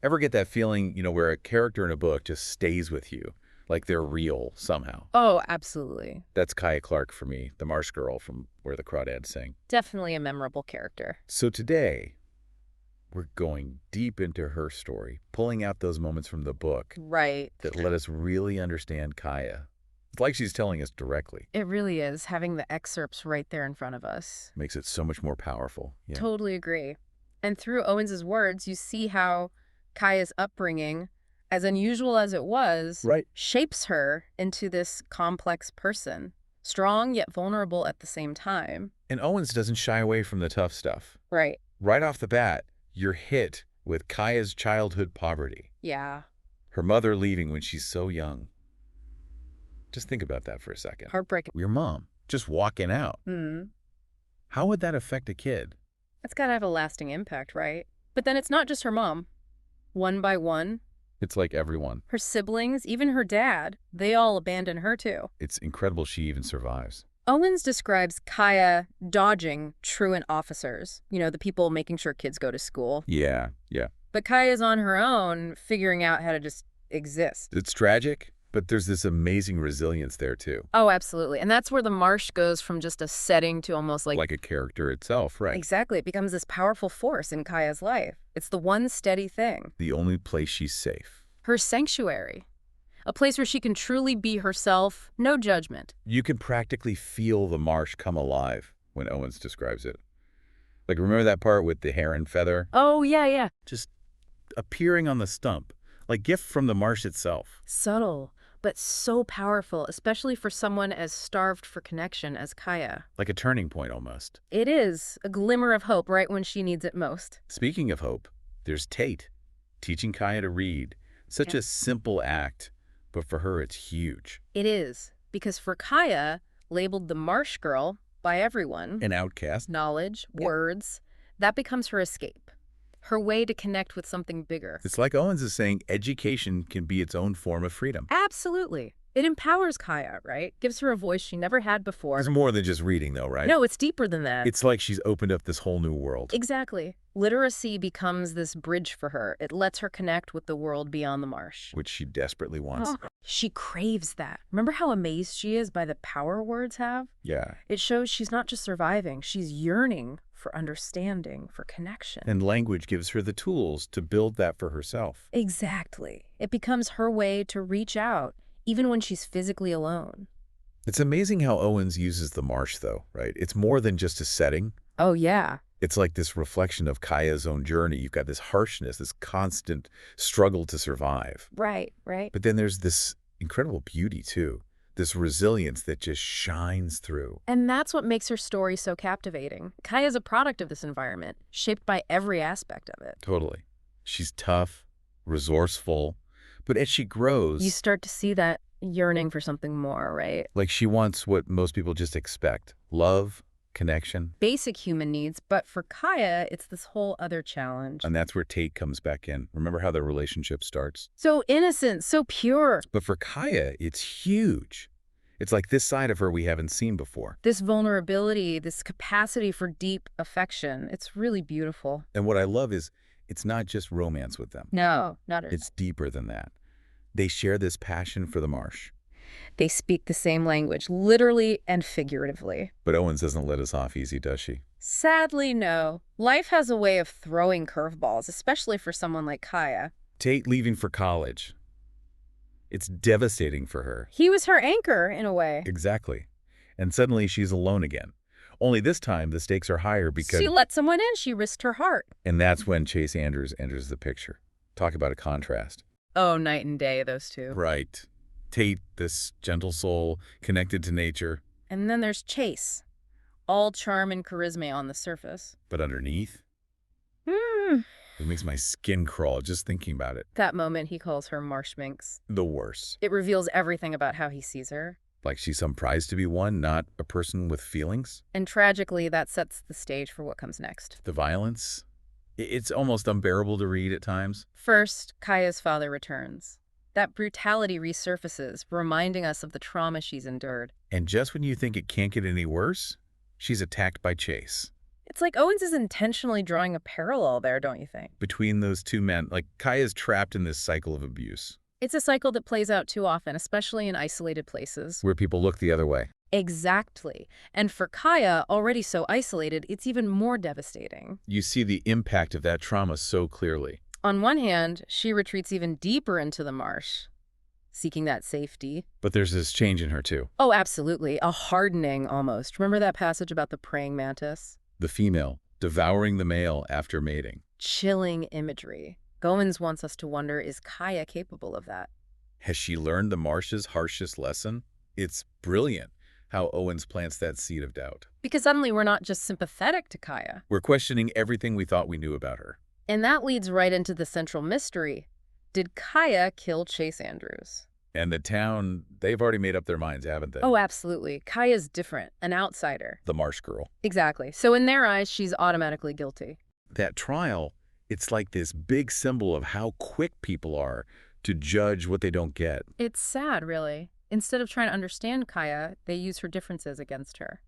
Ever get that feeling, where a character in a book just stays with you, like they're real somehow? Oh, absolutely. That's Kaya Clark for me, the Marsh Girl from Where the Crawdads Sing. Definitely a memorable character. So today, we're going deep into her story, pulling out those moments from the book Right. that let us really understand Kaya. It's like she's telling us directly. It really is, having the excerpts right there in front of us. Makes it so much more powerful. Yeah. Totally agree. And through Owens's words, you see how Kaya's upbringing, as unusual as it was, Right. shapes her into this complex person, strong yet vulnerable at the same time. And Owens doesn't shy away from the tough stuff. Right. Right off the bat, you're hit with Kaya's childhood poverty. Yeah. Her mother leaving when she's so young. Just think about that for a second. Heartbreaking. Your mom just walking out. How would that affect a kid? That's got to have a lasting impact, right? But then it's not just her mom. One by one, It's like everyone. her siblings, even her dad, they all abandon her too. It's incredible she even survives. Owens describes Kaya dodging truant officers, the people making sure kids go to school. Yeah. But Kaya's on her own, figuring out how to just exist. It's tragic, but there's this amazing resilience there too. Oh, absolutely. And that's where the marsh goes from just a setting to almost Like a character itself, right? Exactly. It becomes this powerful force in Kaya's life. It's the one steady thing. The only place she's safe. Her sanctuary. A place where she can truly be herself, no judgment. You can practically feel the marsh come alive when Owens describes it. Like, remember that part with the heron feather? Oh, yeah. Just appearing on the stump, like gift from the marsh itself. Subtle, but so powerful, especially for someone as starved for connection as Kaya. Like a turning point almost. It is a glimmer of hope right when she needs it most. Speaking of hope, there's Tate, teaching Kaya to read. Such a simple act, but for her it's huge. It is, because for Kaya, labeled the Marsh Girl by everyone, An outcast. knowledge, words, that becomes her escape. Her way to connect with something bigger. It's like Owens is saying education can be its own form of freedom. Absolutely. It empowers Kaya, right? Gives her a voice she never had before. It's more than just reading though, right? No, it's deeper than that. It's like she's opened up this whole new world. Exactly. Literacy becomes this bridge for her. It lets her connect with the world beyond the marsh. Which she desperately wants. She craves that. Remember how amazed she is by the power words have? Yeah. It shows she's not just surviving, she's yearning for understanding, for connection. And language gives her the tools to build that for herself. Exactly. It becomes her way to reach out, even when she's physically alone. It's amazing how Owens uses the marsh though, right? It's more than just a setting. Oh, yeah. It's like this reflection of Kaya's own journey. You've got this harshness, this constant struggle to survive. Right. But then there's this incredible beauty too, this resilience that just shines through. And that's what makes her story so captivating. Kaya's a product of this environment, shaped by every aspect of it. Totally. She's tough, resourceful, but as she grows, You start to see that yearning for something more, right? like she wants what most people just expect: love, connection. Basic human needs, but for Kaya, it's this whole other challenge. And that's where Tate comes back in. Remember how their relationship starts? So innocent, so pure. But for Kaya, it's huge. It's like this side of her we haven't seen before. This vulnerability, this capacity for deep affection, it's really beautiful. And what I love is it's not just romance with them. No, not at all. It's deeper than that. They share this passion for the marsh. They speak the same language, literally and figuratively. But Owens doesn't let us off easy, does she? Sadly, no. Life has a way of throwing curveballs, especially for someone like Kaya. Tate leaving for college. It's devastating for her. He was her anchor, in a way. Exactly. And suddenly she's alone again. Only this time the stakes are higher because... She let someone in. She risked her heart. And that's when Chase Andrews enters the picture. Talk about a contrast. Oh, night and day, those two. Right. Tate, this gentle soul, connected to nature. And then there's Chase. All charm and charisma on the surface. But underneath, it makes my skin crawl just thinking about it. That moment he calls her marsh minx. The worst. It reveals everything about how he sees her. Like she's some prize to be won, not a person with feelings. And tragically, that sets the stage for what comes next. The violence, it's almost unbearable to read at times. First, Kaya's father returns. That brutality resurfaces, reminding us of the trauma she's endured. And just when you think it can't get any worse, she's attacked by Chase. It's like Owens is intentionally drawing a parallel there, don't you think? Between those two men, like Kaya's trapped in this cycle of abuse, It's a cycle that plays out too often, especially in isolated places. where people look the other way. Exactly. And for Kaya, already so isolated, it's even more devastating. You see the impact of that trauma so clearly. On one hand, she retreats even deeper into the marsh, seeking that safety. But there's this change in her, too. Oh, absolutely. A hardening almost. Remember that passage about the praying mantis? The female, devouring the male after mating. Chilling imagery. Goins wants us to wonder, is Kaya capable of that? Has she learned the marsh's harshest lesson? It's brilliant how Owens plants that seed of doubt. Because suddenly we're not just sympathetic to Kaya. We're questioning everything we thought we knew about her. And that leads right into the central mystery. Did Kaya kill Chase Andrews? And the town, they've already made up their minds, haven't they? Oh, absolutely. Kaya's different, an outsider. The Marsh Girl. Exactly. So in their eyes, she's automatically guilty. That trial, it's like this big symbol of how quick people are to judge what they don't get. It's sad, really. Instead of trying to understand Kaya, they use her differences against her.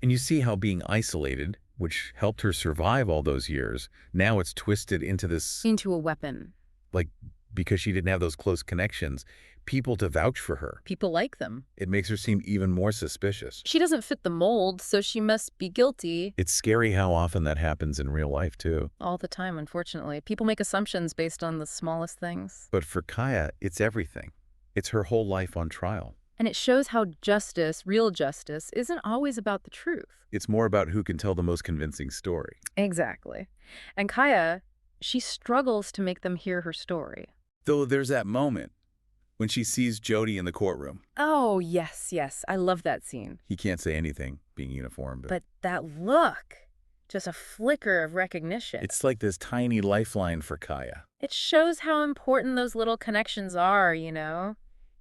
And you see how being isolated, which helped her survive all those years, now it's twisted into this, Into a weapon. like, because she didn't have those close connections, people to vouch for her. People like them. It makes her seem even more suspicious. She doesn't fit the mold, so she must be guilty. It's scary how often that happens in real life, too. All the time, unfortunately. People make assumptions based on the smallest things. But for Kaya, it's everything. It's her whole life on trial. And it shows how justice, real justice, isn't always about the truth. It's more about who can tell the most convincing story. Exactly. And Kaya, she struggles to make them hear her story. Though there's that moment when she sees Jody in the courtroom. Oh, yes, yes. I love that scene. He can't say anything, being uniformed. But that look, just a flicker of recognition. It's like this tiny lifeline for Kaya. It shows how important those little connections are, you know?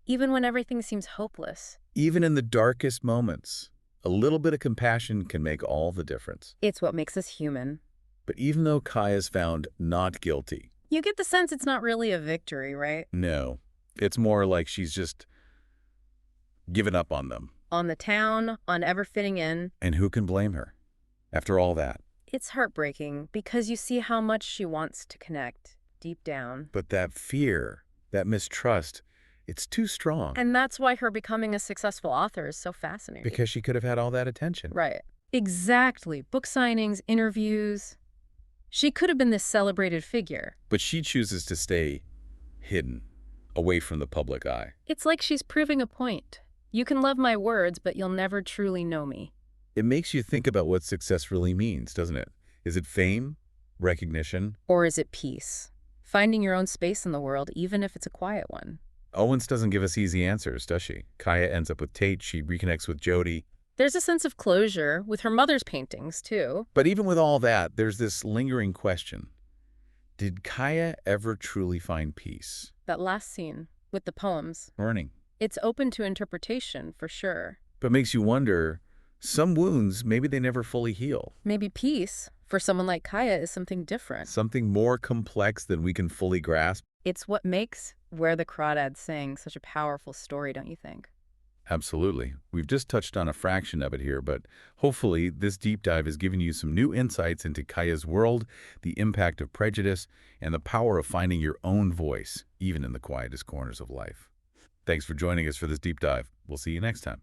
Even when everything seems hopeless. Even in the darkest moments, a little bit of compassion can make all the difference. It's what makes us human. But even though Kaya's found not guilty, You get the sense it's not really a victory, right? no, it's more like she's just given up on them. On the town, on ever fitting in. And who can blame her? After all that. It's heartbreaking because you see how much she wants to connect deep down. But that fear, that mistrust, it's too strong. And that's why her becoming a successful author is so fascinating. Because she could have had all that attention. Right. Exactly. Book signings, interviews. She could have been this celebrated figure. But she chooses to stay hidden, away from the public eye. It's like she's proving a point. You can love my words, but you'll never truly know me. It makes you think about what success really means, doesn't it? Is it fame? Recognition? Or is it peace? Finding your own space in the world, even if it's a quiet one. Owens doesn't give us easy answers, does she? Kaya ends up with Tate, she reconnects with Jody. There's a sense of closure with her mother's paintings, too. But even with all that, there's this lingering question. Did Kaya ever truly find peace? That last scene with the poems. Learning. It's open to interpretation, for sure. But makes you wonder, some wounds, maybe they never fully heal. Maybe peace, for someone like Kaya, is something different. Something more complex than we can fully grasp. It's what makes Where the Crawdads Sing such a powerful story, don't you think? Absolutely. We've just touched on a fraction of it here, but hopefully this deep dive has given you some new insights into Kaya's world, the impact of prejudice, and the power of finding your own voice, even in the quietest corners of life. Thanks for joining us for this deep dive. We'll see you next time.